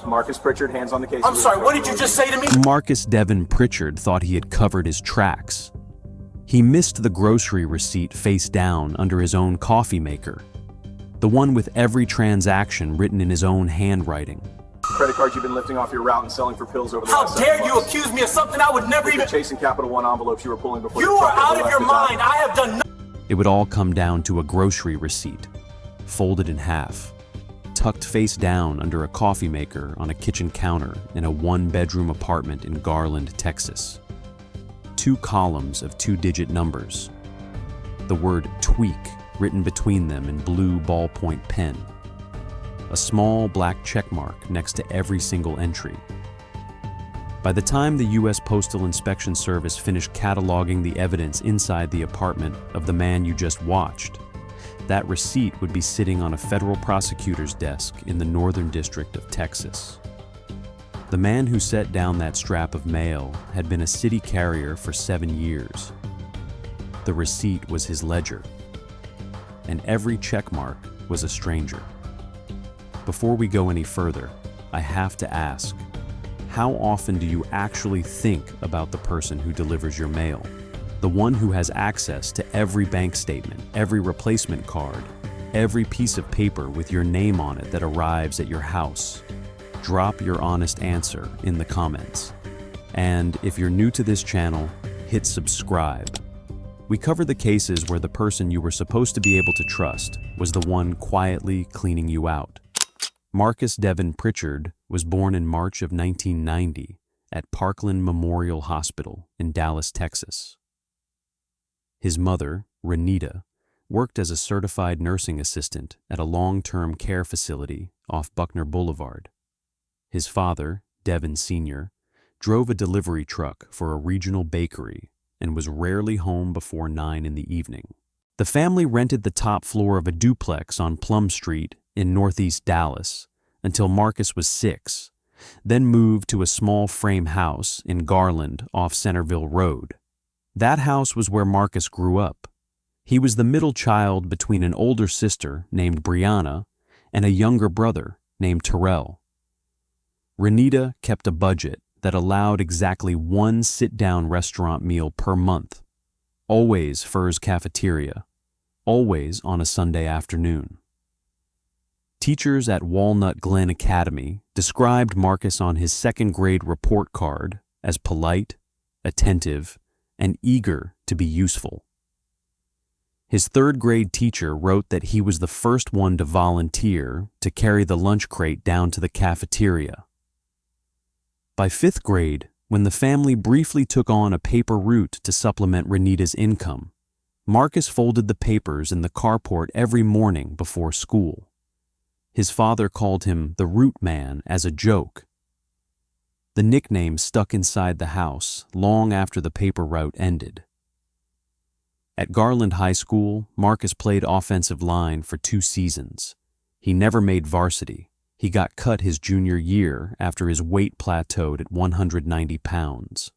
Marcus Pritchard, hands on the case. I'm sorry, what did you just say to me? Marcus Devon Pritchard thought he had covered his tracks. He missed the grocery receipt face down under his own coffee maker, the one with every transaction written in his own handwriting. Credit cards you've been lifting off your route and selling for pills over the How last dare 7 you months. accuse me of something I would never even... Chasing Capital One envelopes you were pulling before You the are truck out ever of left your the dock. mind. I have done nothing. It would all come down to a grocery receipt, folded in half, tucked face down under a coffee maker on a kitchen counter in a one-bedroom apartment in Garland, Texas. 2 columns of 2-digit numbers. The word tweak written between them in blue ballpoint pen. A small black check mark next to every single entry. By the time the U.S. Postal Inspection Service finished cataloging the evidence inside the apartment of the man you just watched, that receipt would be sitting on a federal prosecutor's desk in the Northern District of Texas. The man who set down that strap of mail had been a Citi carrier for 7 years. The receipt was his ledger, and every check mark was a stranger. Before we go any further, I have to ask, how often do you actually think about the person who delivers your mail? The one who has access to every bank statement, every replacement card, every piece of paper with your name on it that arrives at your house? Drop your honest answer in the comments. And if you're new to this channel, hit subscribe. We cover the cases where the person you were supposed to be able to trust was the one quietly cleaning you out. Marcus Devon Pritchard was born in March of 1990 at Parkland Memorial Hospital in Dallas, Texas. His mother, Renita, worked as a certified nursing assistant at a long-term care facility off Buckner Boulevard. His father, Devon Sr., drove a delivery truck for a regional bakery and was rarely home before 9 in the evening. The family rented the top floor of a duplex on Plum Street in northeast Dallas until Marcus was 6, then moved to a small frame house in Garland off Centerville Road. That house was where Marcus grew up. He was the middle child between an older sister named Brianna and a younger brother named Terrell. Renita kept a budget that allowed exactly 1 sit-down restaurant meal per month, always Fur's Cafeteria, always on a Sunday afternoon. Teachers at Walnut Glen Academy described Marcus on his 2nd grade report card as polite, attentive, and eager to be useful. His 3rd grade teacher wrote that he was the first one to volunteer to carry the lunch crate down to the cafeteria. By 5th grade, when the family briefly took on a paper route to supplement Renita's income, Marcus folded the papers in the carport every morning before school. His father called him the Route Man as a joke. The nickname stuck inside the house long after the paper route ended. At Garland High School, Marcus played offensive line for 2 seasons. He never made varsity. He got cut his junior year after his weight plateaued at 190 pounds.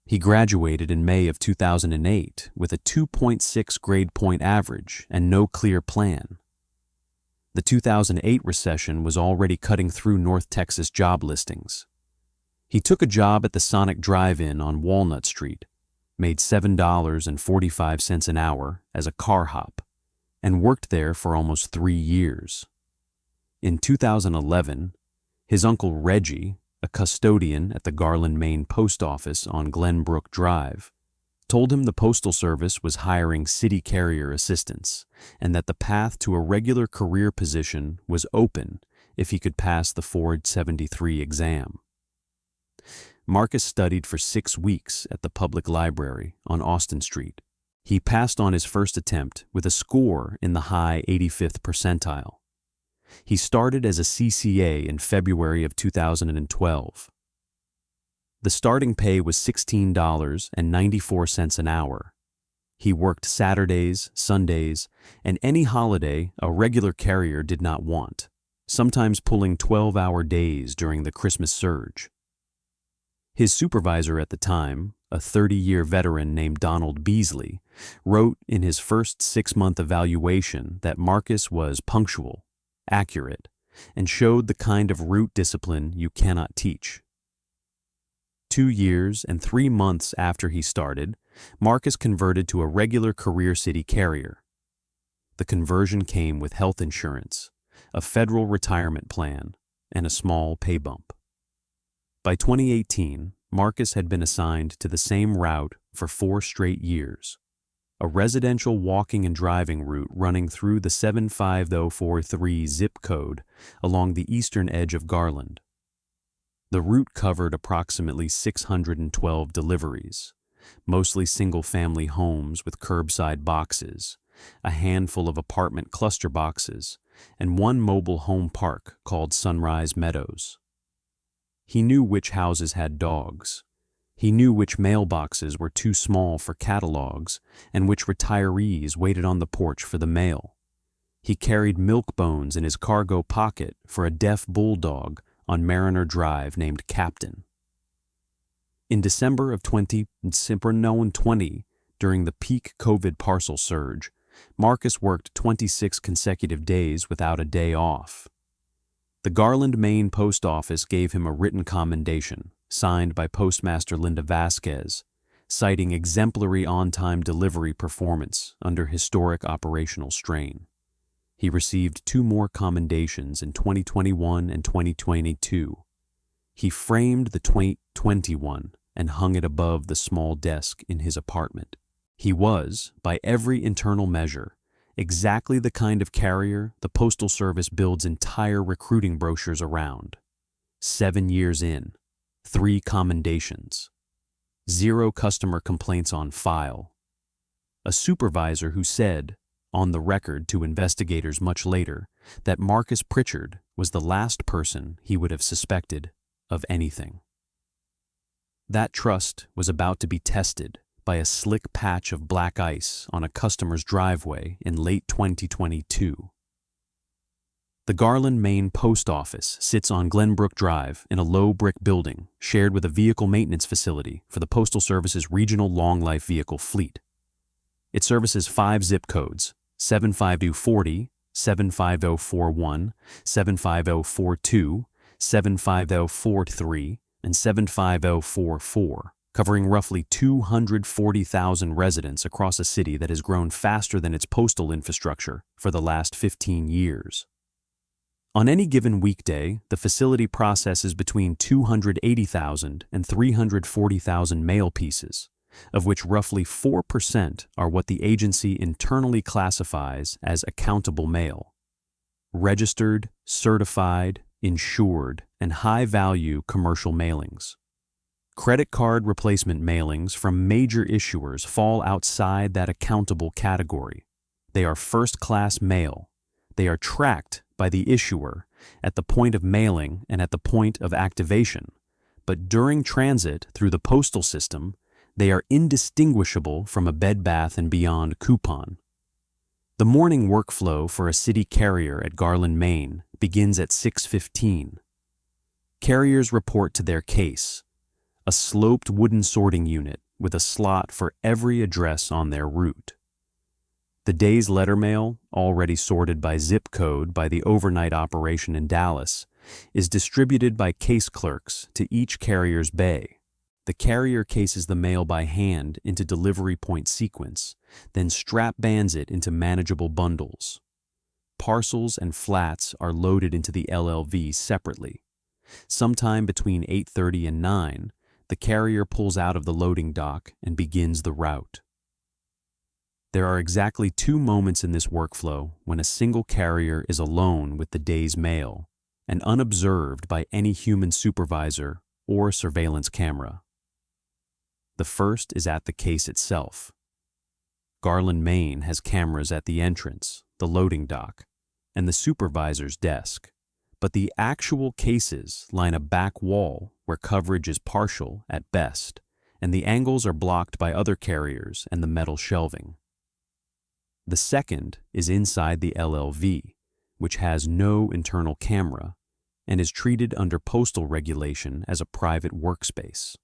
He graduated in May of 2008 with a 2.6 grade point average and no clear plan. The 2008 recession was already cutting through North Texas job listings. He took a job at the Sonic Drive-In on Walnut Street, made $7.45 an hour as a car hop, and worked there for almost 3 years. In 2011, his uncle Reggie, a custodian at the Garland, Maine post office on Glenbrook Drive, told him the Postal Service was hiring Citi carrier assistants and that the path to a regular career position was open if he could pass the Ford 73 exam. Marcus studied for 6 weeks at the public library on Austin Street. He passed on his first attempt with a score in the high 85th percentile. He started as a CCA in February of 2012. The starting pay was $16.94 an hour. He worked Saturdays, Sundays, and any holiday a regular carrier did not want, sometimes pulling 12-hour days during the Christmas surge. His supervisor at the time, a 30-year veteran named Donald Beasley, wrote in his first 6-month evaluation that Marcus was punctual, accurate, and showed the kind of route discipline you cannot teach. 2 years and 3 months after he started, Marcus converted to a regular career city carrier. The conversion came with health insurance, a federal retirement plan, and a small pay bump. By 2018, Marcus had been assigned to the same route for 4 straight years, a residential walking and driving route running through the 75043 zip code along the eastern edge of Garland. The route covered approximately 612 deliveries, mostly single-family homes with curbside boxes, a handful of apartment cluster boxes, and one mobile home park called Sunrise Meadows. He knew which houses had dogs. He knew which mailboxes were too small for catalogs and which retirees waited on the porch for the mail. He carried milk bones in his cargo pocket for a deaf bulldog on Mariner Drive named Captain. In December of 2020, during the peak COVID parcel surge, Marcus worked 26 consecutive days without a day off. The Garland, Maine post office gave him a written commendation, signed by Postmaster Linda Vasquez, citing exemplary on-time delivery performance under historic operational strain. He received 2 more commendations in 2021 and 2022. He framed the 2021 and hung it above the small desk in his apartment. He was, by every internal measure, exactly the kind of carrier the Postal Service builds entire recruiting brochures around. 7 years in, 3 commendations, 0 customer complaints on file. A supervisor who said, on the record to investigators much later, that Marcus Pritchard was the last person he would have suspected of anything. That trust was about to be tested by a slick patch of black ice on a customer's driveway in late 2022. The Garland, Maine post office sits on Glenbrook Drive in a low brick building shared with a vehicle maintenance facility for the Postal Service's regional long-life vehicle fleet. It services 5 zip codes: 75040, 75041, 75042, 75043, and 75044, covering roughly 240,000 residents across a city that has grown faster than its postal infrastructure for the last 15 years. On any given weekday, the facility processes between 280,000 and 340,000 mail pieces, of which roughly 4% are what the agency internally classifies as accountable mail: registered, certified, insured, and high-value commercial mailings. Credit card replacement mailings from major issuers fall outside that accountable category. They are first-class mail. They are tracked by the issuer at the point of mailing and at the point of activation, but during transit through the postal system, they are indistinguishable from a Bed Bath & Beyond coupon. The morning workflow for a city carrier at Garland, Maine begins at 6:15. Carriers report to their case, a sloped wooden sorting unit with a slot for every address on their route. The day's letter mail, already sorted by zip code by the overnight operation in Dallas, is distributed by case clerks to each carrier's bay. The carrier cases the mail by hand into delivery point sequence, then strap bands it into manageable bundles. Parcels and flats are loaded into the LLV separately. Sometime between 8:30 and 9, the carrier pulls out of the loading dock and begins the route. There are exactly 2 moments in this workflow when a single carrier is alone with the day's mail and unobserved by any human supervisor or surveillance camera. The first is at the case itself. Garland, Maine has cameras at the entrance, the loading dock, and the supervisor's desk, but the actual cases line a back wall where coverage is partial at best, and the angles are blocked by other carriers and the metal shelving. The second is inside the LLV, which has no internal camera and is treated under postal regulation as a private workspace.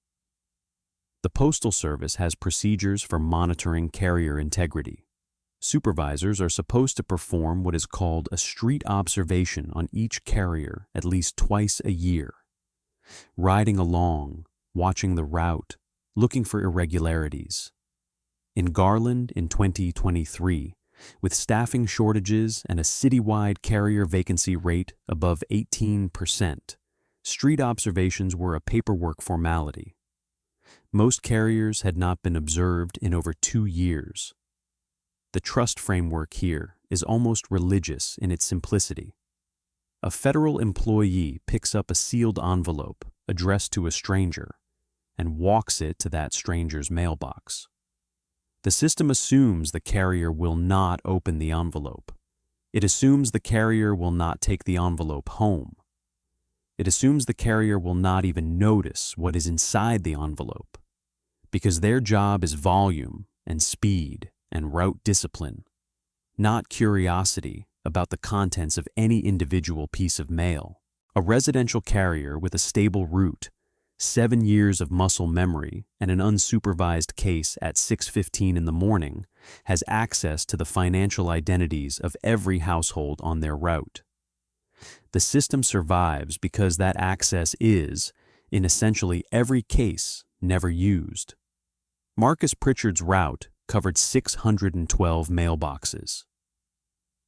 The Postal Service has procedures for monitoring carrier integrity. Supervisors are supposed to perform what is called a street observation on each carrier at least twice a year, riding along, watching the route, looking for irregularities. In Garland in 2023, with staffing shortages and a citywide carrier vacancy rate above 18%, street observations were a paperwork formality. Most carriers had not been observed in over 2 years. The trust framework here is almost religious in its simplicity. A federal employee picks up a sealed envelope addressed to a stranger and walks it to that stranger's mailbox. The system assumes the carrier will not open the envelope. It assumes the carrier will not take the envelope home. It assumes the carrier will not even notice what is inside the envelope, because their job is volume and speed and route discipline, not curiosity about the contents of any individual piece of mail. A residential carrier with a stable route, 7 years of muscle memory, and an unsupervised case at 6:15 in the morning has access to the financial identities of every household on their route. The system survives because that access is, in essentially every case, never used. Marcus Pritchard's route covered 612 mailboxes.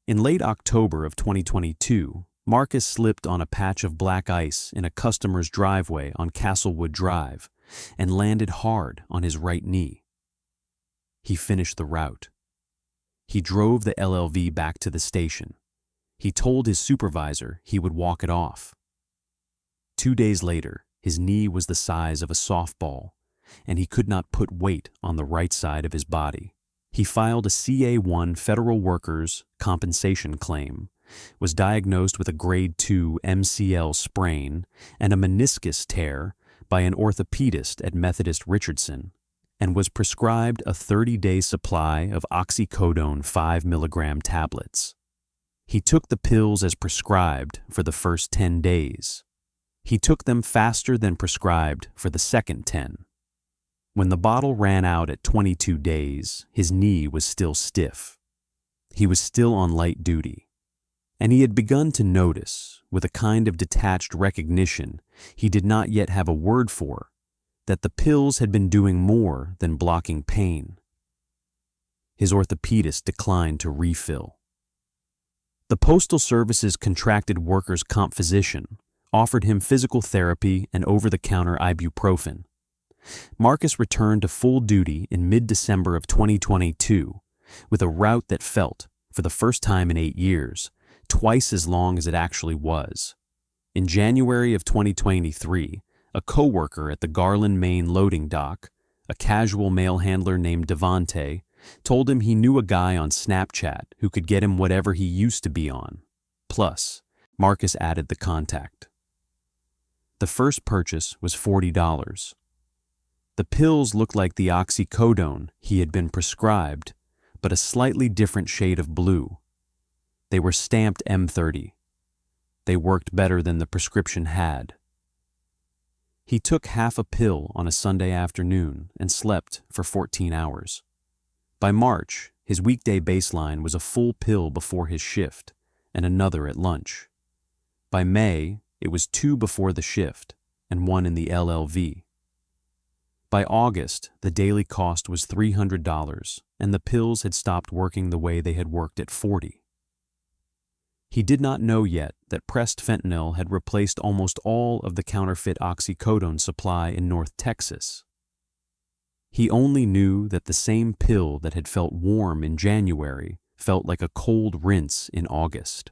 In late October of 2022, Marcus slipped on a patch of black ice in a customer's driveway on Castlewood Drive and landed hard on his right knee. He finished the route. He drove the LLV back to the station. He told his supervisor he would walk it off. 2 days later, his knee was the size of a softball, and he could not put weight on the right side of his body. He filed a CA-1 federal workers' compensation claim, was diagnosed with a grade 2 MCL sprain and a meniscus tear by an orthopedist at Methodist Richardson, and was prescribed a 30-day supply of oxycodone 5 mg tablets. He took the pills as prescribed for the first 10 days. He took them faster than prescribed for the second 10. When the bottle ran out at 22 days, his knee was still stiff. He was still on light duty, and he had begun to notice, with a kind of detached recognition he did not yet have a word for, that the pills had been doing more than blocking pain. His orthopedist declined to refill. The Postal Service's contracted workers' comp physician offered him physical therapy and over-the-counter ibuprofen. Marcus returned to full duty in mid-December of 2022 with a route that felt, for the first time in 8 years, twice as long as it actually was. In January of 2023, a co-worker at the Garland, Maine loading dock, a casual mail handler named Devonte, told him he knew a guy on Snapchat who could get him whatever he used to be on. Plus, Marcus added the contact. The first purchase was $40. The pills looked like the oxycodone he had been prescribed, but a slightly different shade of blue. They were stamped M30. They worked better than the prescription had. He took half a pill on a Sunday afternoon and slept for 14 hours. By March, his weekday baseline was a full pill before his shift and another at lunch. By May, it was 2 before the shift and 1 in the LLV. By August, the daily cost was $300, and the pills had stopped working the way they had worked at 40. He did not know yet that pressed fentanyl had replaced almost all of the counterfeit oxycodone supply in North Texas. He only knew that the same pill that had felt warm in January felt like a cold rinse in August.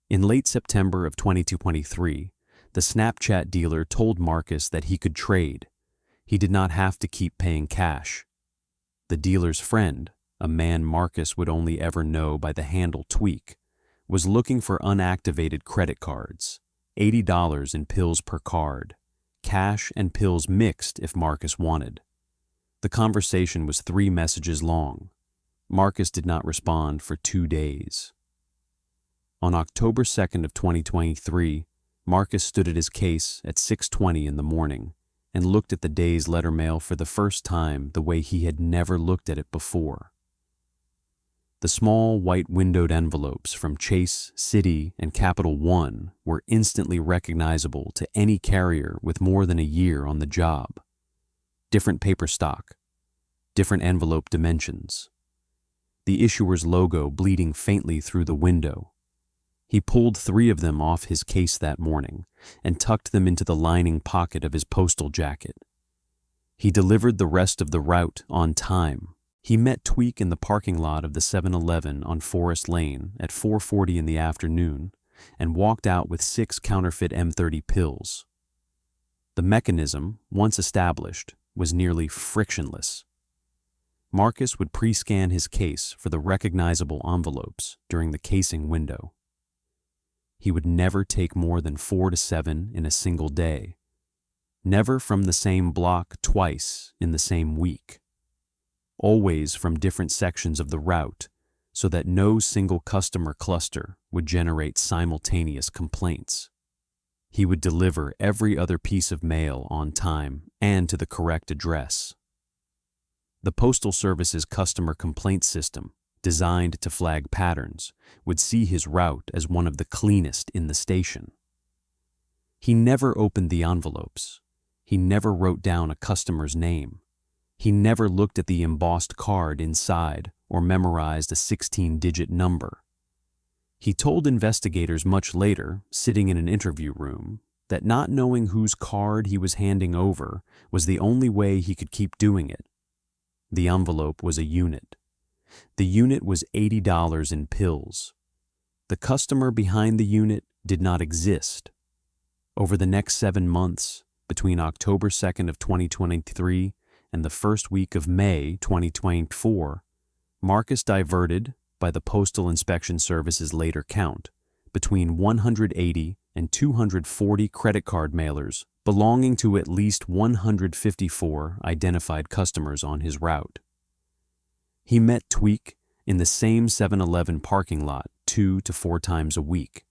In late September of 2023, the Snapchat dealer told Marcus that he could trade. He did not have to keep paying cash. The dealer's friend, a man Marcus would only ever know by the handle Tweak, was looking for unactivated credit cards, $80 in pills per card, cash and pills mixed if Marcus wanted. The conversation was 3 messages long. Marcus did not respond for 2 days. On October 2nd of 2023, Marcus stood at his case at 6:20 in the morning and looked at the day's letter mail for the first time the way he had never looked at it before. The small white windowed envelopes from Chase, Citi, and Capital One were instantly recognizable to any carrier with more than a year on the job. Different paper stock, different envelope dimensions. The issuer's logo bleeding faintly through the window. He pulled 3 of them off his case that morning and tucked them into the lining pocket of his postal jacket. He delivered the rest of the route on time. He met Tweek in the parking lot of the 7-Eleven on Forest Lane at 4:40 in the afternoon and walked out with 6 counterfeit M30 pills. The mechanism, once established, was nearly frictionless. Marcus would pre-scan his case for the recognizable envelopes during the casing window. He would never take more than 4 to 7 in a single day. Never from the same block twice in the same week. Always from different sections of the route, so that no single customer cluster would generate simultaneous complaints. He would deliver every other piece of mail on time and to the correct address. The Postal Service's customer complaint system, designed to flag patterns, would see his route as one of the cleanest in the station. He never opened the envelopes. He never wrote down a customer's name. He never looked at the embossed card inside or memorized a 16-digit number. He told investigators much later, sitting in an interview room, that not knowing whose card he was handing over was the only way he could keep doing it. The envelope was a unit. The unit was $80 in pills. The customer behind the unit did not exist. Over the next 7 months, between October 2nd of 2023 and the first week of May 2024, Marcus diverted, by the Postal Inspection Service's later count, between 180 and 240 credit card mailers belonging to at least 154 identified customers on his route. He met Tweek in the same 7-Eleven parking lot 2 to 4 times a week.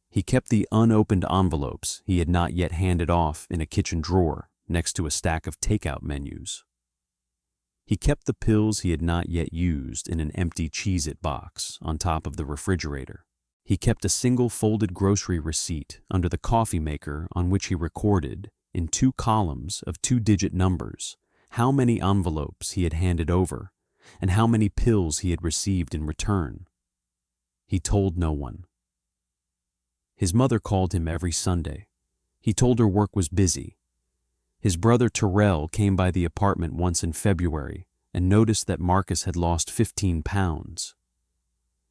He kept the unopened envelopes he had not yet handed off in a kitchen drawer next to a stack of takeout menus. He kept the pills he had not yet used in an empty Cheez-It box on top of the refrigerator. He kept a single folded grocery receipt under the coffee maker on which he recorded, in 2 columns of 2-digit numbers, how many envelopes he had handed over and how many pills he had received in return. He told no one. His mother called him every Sunday. He told her work was busy. His brother Terrell came by the apartment once in February and noticed that Marcus had lost 15 pounds.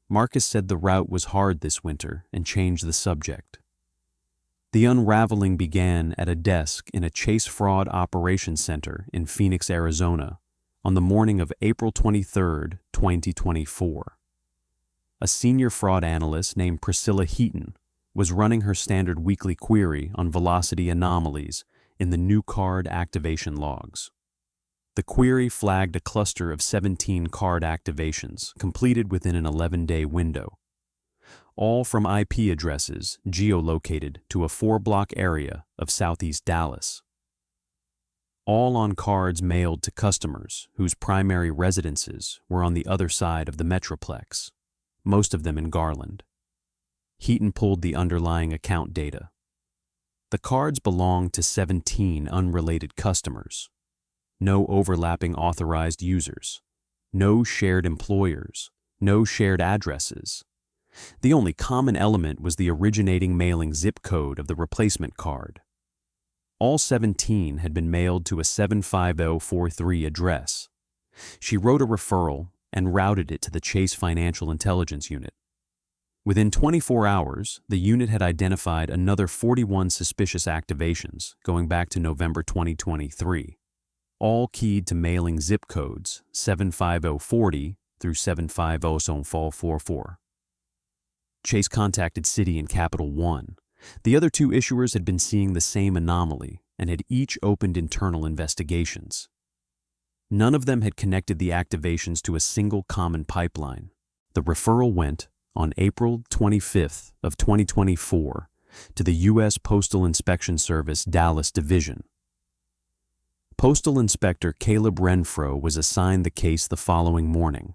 Marcus said the route was hard this winter and changed the subject. The unraveling began at a desk in a Chase Fraud Operations Center in Phoenix, Arizona, on the morning of April 23, 2024. A senior fraud analyst named Priscilla Heaton was running her standard weekly query on velocity anomalies in the new card activation logs. The query flagged a cluster of 17 card activations completed within an 11-day window, all from IP addresses geolocated to a 4-block area of southeast Dallas. All on cards mailed to customers whose primary residences were on the other side of the Metroplex, most of them in Garland. Heaton pulled the underlying account data. The cards belonged to 17 unrelated customers. No overlapping authorized users. No shared employers. No shared addresses. The only common element was the originating mailing zip code of the replacement card. All 17 had been mailed to a 75043 address. She wrote a referral and routed it to the Chase Financial Intelligence Unit. Within 24 hours, the unit had identified another 41 suspicious activations going back to November 2023, all keyed to mailing zip codes 75040 through 75044. Chase contacted Citi and Capital One. The other 2 issuers had been seeing the same anomaly and had each opened internal investigations. None of them had connected the activations to a single common pipeline. The referral went, on April 25th of 2024, to the U.S. Postal Inspection Service Dallas Division. Postal Inspector Caleb Renfro was assigned the case the following morning.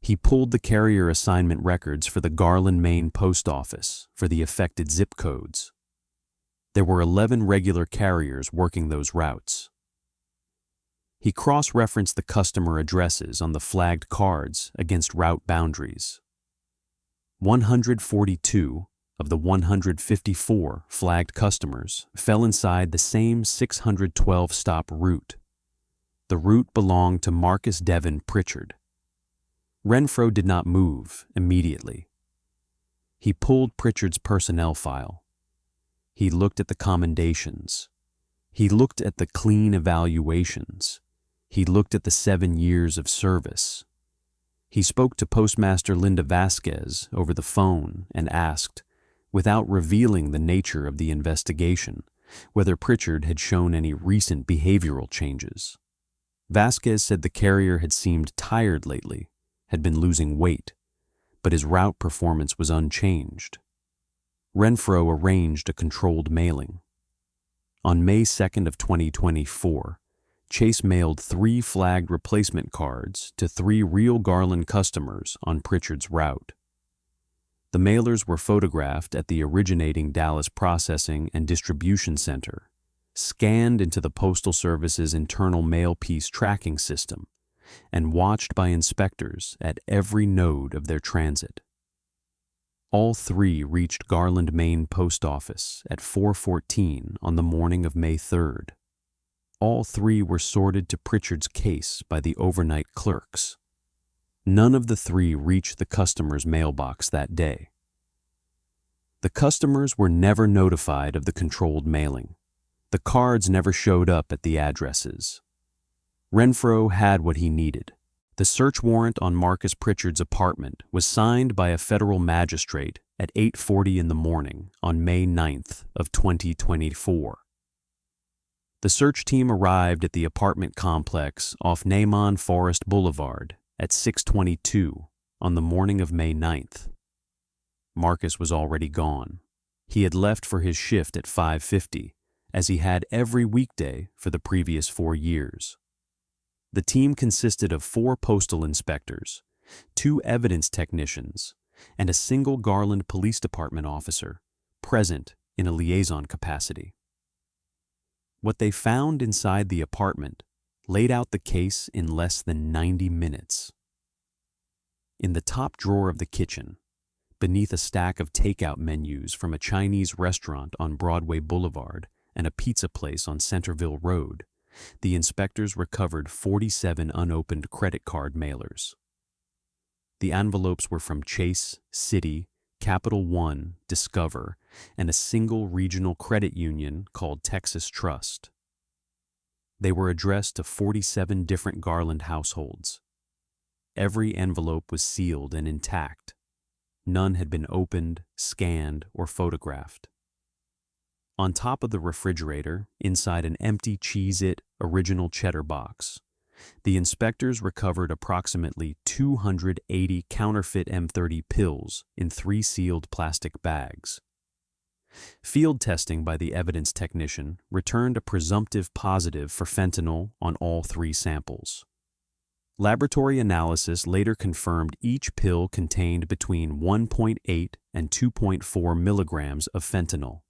He pulled the carrier assignment records for the Garland, Maine post office for the affected zip codes. There were 11 regular carriers working those routes. He cross-referenced the customer addresses on the flagged cards against route boundaries. 142 of the 154 flagged customers fell inside the same 612-stop route. The route belonged to Marcus Devon Pritchard. Renfro did not move immediately. He pulled Pritchard's personnel file. He looked at the commendations. He looked at the clean evaluations. He looked at the 7 years of service. He spoke to Postmaster Linda Vasquez over the phone and asked, without revealing the nature of the investigation, whether Pritchard had shown any recent behavioral changes. Vasquez said the carrier had seemed tired lately, had been losing weight, but his route performance was unchanged. Renfro arranged a controlled mailing. On May 2nd of 2024, Chase mailed 3 flagged replacement cards to 3 real Garland customers on Pritchard's route. The mailers were photographed at the originating Dallas Processing and Distribution Center, scanned into the Postal Service's internal mail piece tracking system, and watched by inspectors at every node of their transit. All 3 reached Garland, Maine post office at 4:14 on the morning of May 3rd. All 3 were sorted to Pritchard's case by the overnight clerks. None of the 3 reached the customer's mailbox that day. The customers were never notified of the controlled mailing. The cards never showed up at the addresses. Renfro had what he needed. The search warrant on Marcus Pritchard's apartment was signed by a federal magistrate at 8:40 in the morning on May 9th of 2024. The search team arrived at the apartment complex off Naaman Forest Boulevard at 6:22 on the morning of May 9th. Marcus was already gone. He had left for his shift at 5:50, as he had every weekday for the previous 4 years. The team consisted of 4 postal inspectors, 2 evidence technicians, and a single Garland Police Department officer, present in a liaison capacity. What they found inside the apartment laid out the case in less than 90 minutes. In the top drawer of the kitchen, beneath a stack of takeout menus from a Chinese restaurant on Broadway Boulevard and a pizza place on Centerville Road, the inspectors recovered 47 unopened credit card mailers. The envelopes were from Chase, Citi, Capital One, Discover, and a single regional credit union called Texas Trust. They were addressed to 47 different Garland households. Every envelope was sealed and intact. None had been opened, scanned, or photographed. On top of the refrigerator, inside an empty Cheez-It original cheddar box, the inspectors recovered approximately 280 counterfeit M30 pills in 3 sealed plastic bags. Field testing by the evidence technician returned a presumptive positive for fentanyl on all 3 samples. Laboratory analysis later confirmed each pill contained between 1.8 and 2.4 milligrams of fentanyl.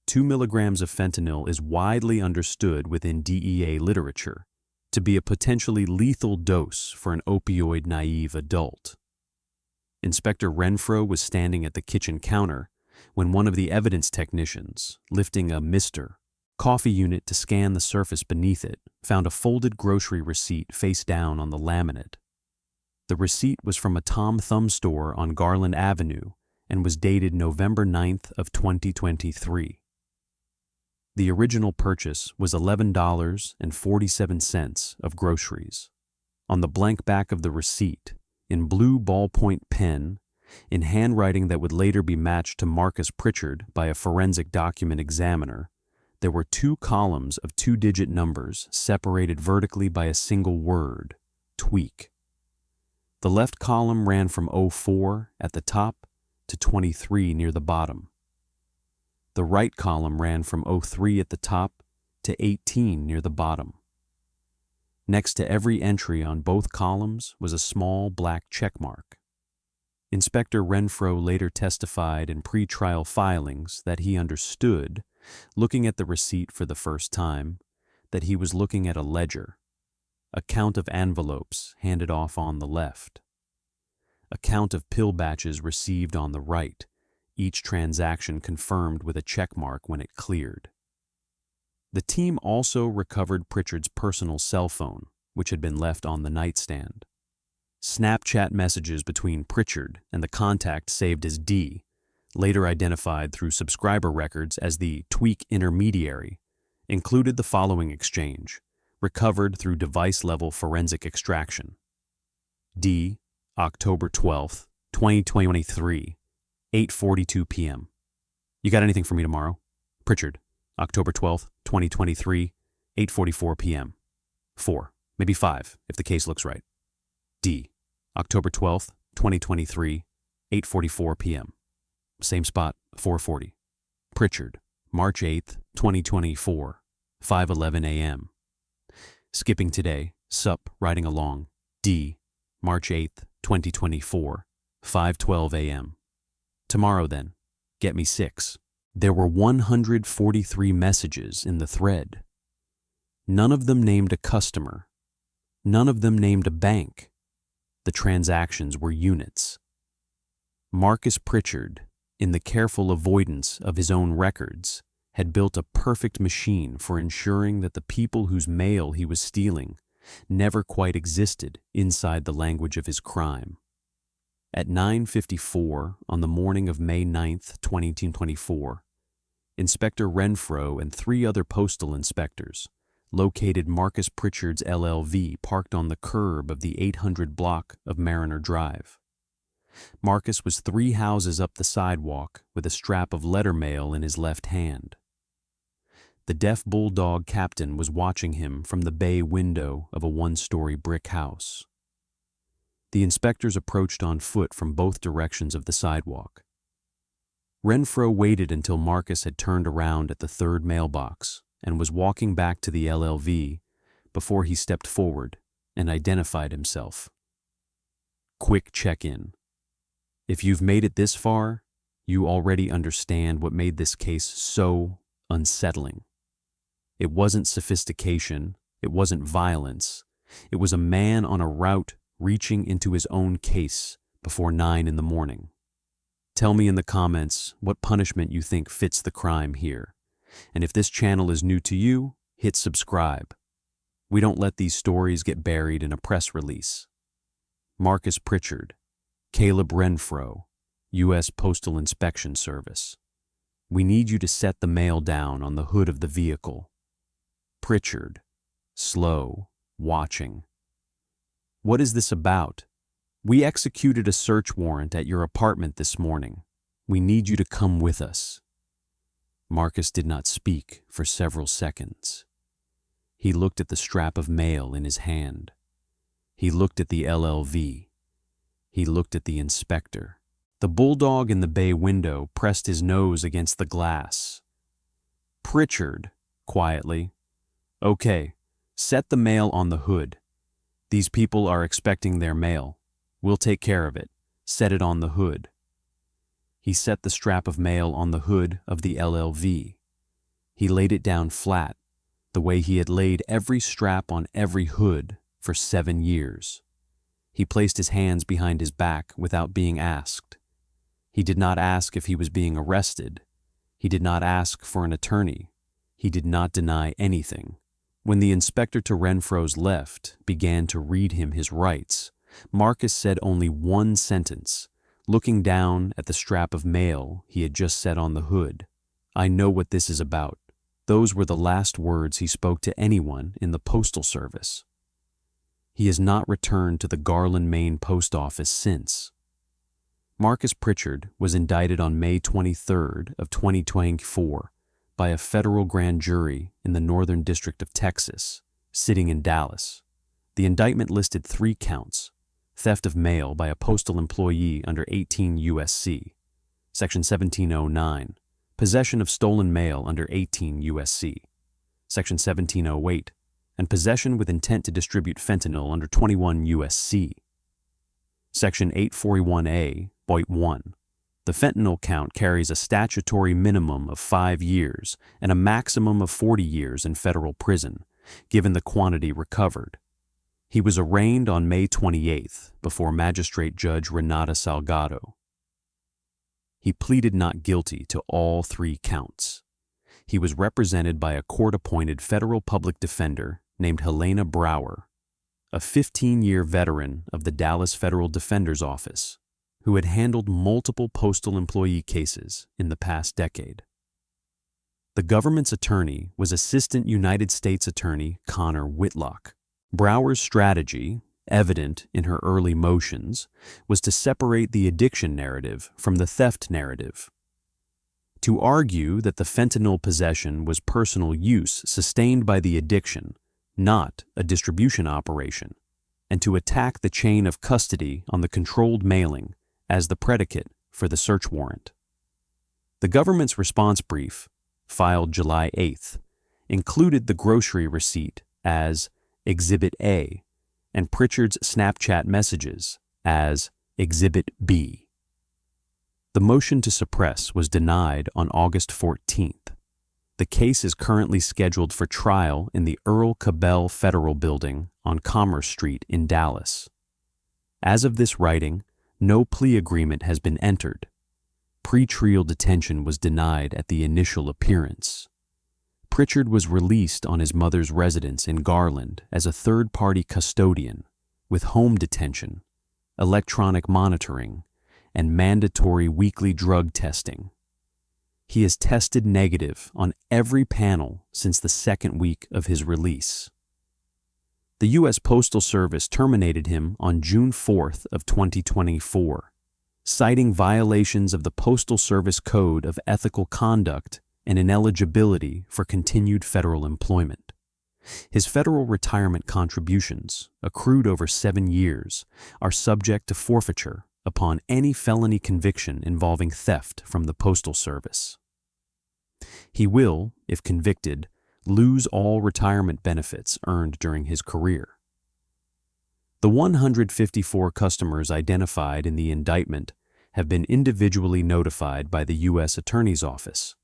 2 milligrams of fentanyl is widely understood within DEA literature to be a potentially lethal dose for an opioid-naive adult. Inspector Renfro was standing at the kitchen counter when one of the evidence technicians, lifting a Mr. coffee unit to scan the surface beneath it, found a folded grocery receipt face down on the laminate. The receipt was from a Tom Thumb store on Garland Avenue and was dated November 9th of 2023. The original purchase was $11.47 of groceries. On the blank back of the receipt, in blue ballpoint pen, in handwriting that would later be matched to Marcus Pritchard by a forensic document examiner, there were 2 columns of 2-digit numbers separated vertically by a single word, tweak. The left column ran from 04 at the top to 23 near the bottom. The right column ran from 03 at the top to 18 near the bottom. Next to every entry on both columns was a small black checkmark. Inspector Renfro later testified in pre-trial filings that he understood, looking at the receipt for the first time, that he was looking at a ledger, a count of envelopes handed off on the left, a count of pill batches received on the right, each transaction confirmed with a checkmark when it cleared. The team also recovered Pritchard's personal cell phone, which had been left on the nightstand. Snapchat messages between Pritchard and the contact saved as D, later identified through subscriber records as the tweak intermediary, included the following exchange, recovered through device-level forensic extraction. D, October 12th, 2023, 8:42 p.m. You got anything for me tomorrow? Pritchard, October 12th, 2023, 8:44 p.m. 4, maybe 5, if the case looks right. D, October 12th, 2023, 8:44 p.m. Same spot, 4:40. Pritchard, March 8th, 2024, 5:11 a.m. Skipping today, sup, riding along. D, March 8th, 2024, 5:12 a.m. Tomorrow then, get me 6. There were 143 messages in the thread. None of them named a customer. None of them named a bank. The transactions were units. Marcus Pritchard, in the careful avoidance of his own records, had built a perfect machine for ensuring that the people whose mail he was stealing never quite existed inside the language of his crime. At 9:54 on the morning of May 9th, 2024, Inspector Renfro and 3 other postal inspectors located Marcus Pritchard's LLV parked on the curb of the 800 block of Mariner Drive. Marcus was 3 houses up the sidewalk with a strap of letter mail in his left hand. The deaf bulldog captain was watching him from the bay window of a 1-story brick house. The inspectors approached on foot from both directions of the sidewalk. Renfro waited until Marcus had turned around at the 3rd mailbox and was walking back to the LLV before he stepped forward and identified himself. Quick check-in. If you've made it this far, you already understand what made this case so unsettling. It wasn't sophistication, it wasn't violence, it was a man on a route reaching into his own case before 9 in the morning. Tell me in the comments what punishment you think fits the crime here. And if this channel is new to you, hit subscribe. We don't let these stories get buried in a press release. Marcus Pritchard, Caleb Renfro, U.S. Postal Inspection Service. We need you to set the mail down on the hood of the vehicle. Pritchard, slow, watching. What is this about? We executed a search warrant at your apartment this morning. We need you to come with us. Marcus did not speak for several seconds. He looked at the strap of mail in his hand. He looked at the LLV. He looked at the inspector. The bulldog in the bay window pressed his nose against the glass. Pritchard, quietly, "Okay, set the mail on the hood. These people are expecting their mail. We'll take care of it. Set it on the hood." He set the strap of mail on the hood of the LLV. He laid it down flat, the way he had laid every strap on every hood for 7 years. He placed his hands behind his back without being asked. He did not ask if he was being arrested. He did not ask for an attorney. He did not deny anything. When the inspector to Renfro's left began to read him his rights, Marcus said only one sentence, looking down at the strap of mail he had just set on the hood. "I know what this is about." Those were the last words he spoke to anyone in the Postal Service. He has not returned to the Garland, Maine post office since. Marcus Pritchard was indicted on May 23rd of 2024 by a federal grand jury in the Northern District of Texas, sitting in Dallas. The indictment listed 3 counts: theft of mail by a postal employee under 18 U.S.C., Section 1709, possession of stolen mail under 18 U.S.C., Section 1708, and possession with intent to distribute fentanyl under 21 U.S.C. Section 841A.1. The fentanyl count carries a statutory minimum of 5 years and a maximum of 40 years in federal prison, given the quantity recovered. He was arraigned on May 28th before Magistrate Judge Renata Salgado. He pleaded not guilty to all 3 counts. He was represented by a court-appointed federal public defender named Helena Brower, a 15-year veteran of the Dallas Federal Defender's Office, who had handled multiple postal employee cases in the past decade. The government's attorney was Assistant United States Attorney Connor Whitlock. Brower's strategy, evident in her early motions, was to separate the addiction narrative from the theft narrative. To argue that the fentanyl possession was personal use sustained by the addiction, not a distribution operation, and to attack the chain of custody on the controlled mailing as the predicate for the search warrant. The government's response brief, filed July 8th, included the grocery receipt as Exhibit A and Pritchard's Snapchat messages as Exhibit B. The motion to suppress was denied on August 14th. The case is currently scheduled for trial in the Earl Cabell Federal Building on Commerce Street in Dallas. As of this writing, no plea agreement has been entered. Pre-trial detention was denied at the initial appearance. Pritchard was released on his mother's residence in Garland as a third-party custodian with home detention, electronic monitoring, and mandatory weekly drug testing. He has tested negative on every panel since the second week of his release. The U.S. Postal Service terminated him on June 4th of 2024, citing violations of the Postal Service Code of Ethical Conduct and ineligibility for continued federal employment. His federal retirement contributions, accrued over 7 years, are subject to forfeiture upon any felony conviction involving theft from the Postal Service. He will, if convicted, lose all retirement benefits earned during his career. The 154 customers identified in the indictment have been individually notified by the U.S. Attorney's Office.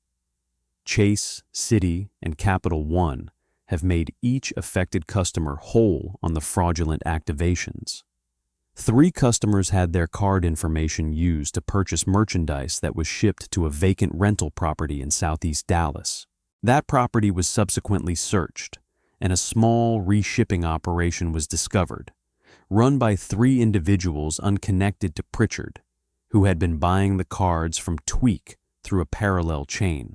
Chase, Citi, and Capital One have made each affected customer whole on the fraudulent activations. 3 customers had their card information used to purchase merchandise that was shipped to a vacant rental property in Southeast Dallas. That property was subsequently searched, and a small reshipping operation was discovered, run by 3 individuals unconnected to Pritchard, who had been buying the cards from Tweak through a parallel chain.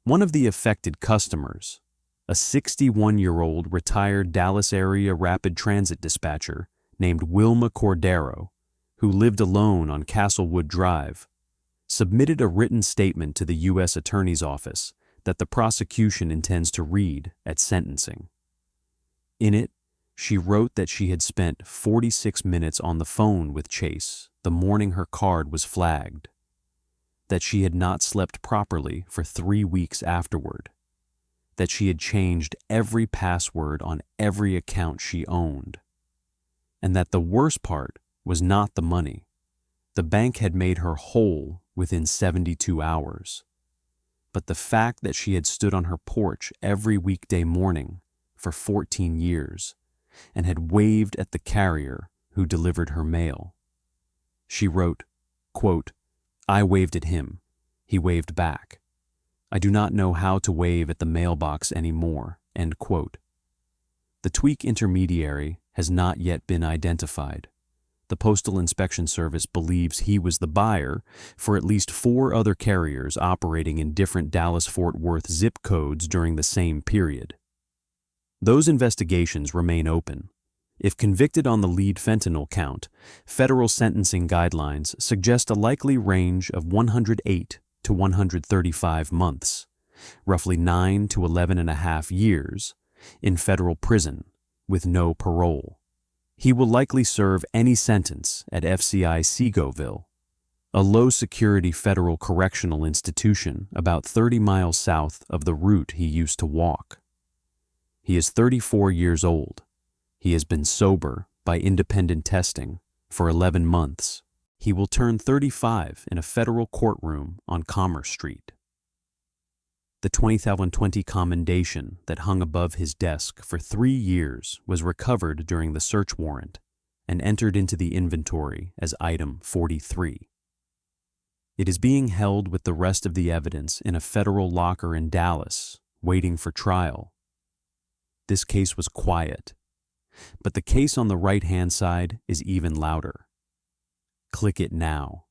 One of the affected customers, a 61-year-old retired Dallas-area rapid transit dispatcher named Wilma Cordero, who lived alone on Castlewood Drive, submitted a written statement to the U.S. Attorney's Office that the prosecution intends to read at sentencing. In it, she wrote that she had spent 46 minutes on the phone with Chase the morning her card was flagged, that she had not slept properly for 3 weeks afterward, that she had changed every password on every account she owned, and that the worst part was not the money. The bank had made her whole within 72 hours, but the fact that she had stood on her porch every weekday morning for 14 years and had waved at the carrier who delivered her mail. She wrote, quote, "I waved at him. He waved back. I do not know how to wave at the mailbox anymore." End quote. The Tweak intermediary has not yet been identified. The Postal Inspection Service believes he was the buyer for at least 4 other carriers operating in different Dallas-Fort Worth zip codes during the same period. Those investigations remain open. If convicted on the lead fentanyl count, federal sentencing guidelines suggest a likely range of 108 to 135 months, roughly 9 to 11.5 years, in federal prison with no parole. He will likely serve any sentence at FCI Segoville, a low-security federal correctional institution about 30 miles south of the route he used to walk. He is 34 years old. He has been sober by independent testing for 11 months. He will turn 35 in a federal courtroom on Commerce Street. The 2020 commendation that hung above his desk for 3 years was recovered during the search warrant and entered into the inventory as item 43. It is being held with the rest of the evidence in a federal locker in Dallas, waiting for trial. This case was quiet, but the case on the right-hand side is even louder. Click it now.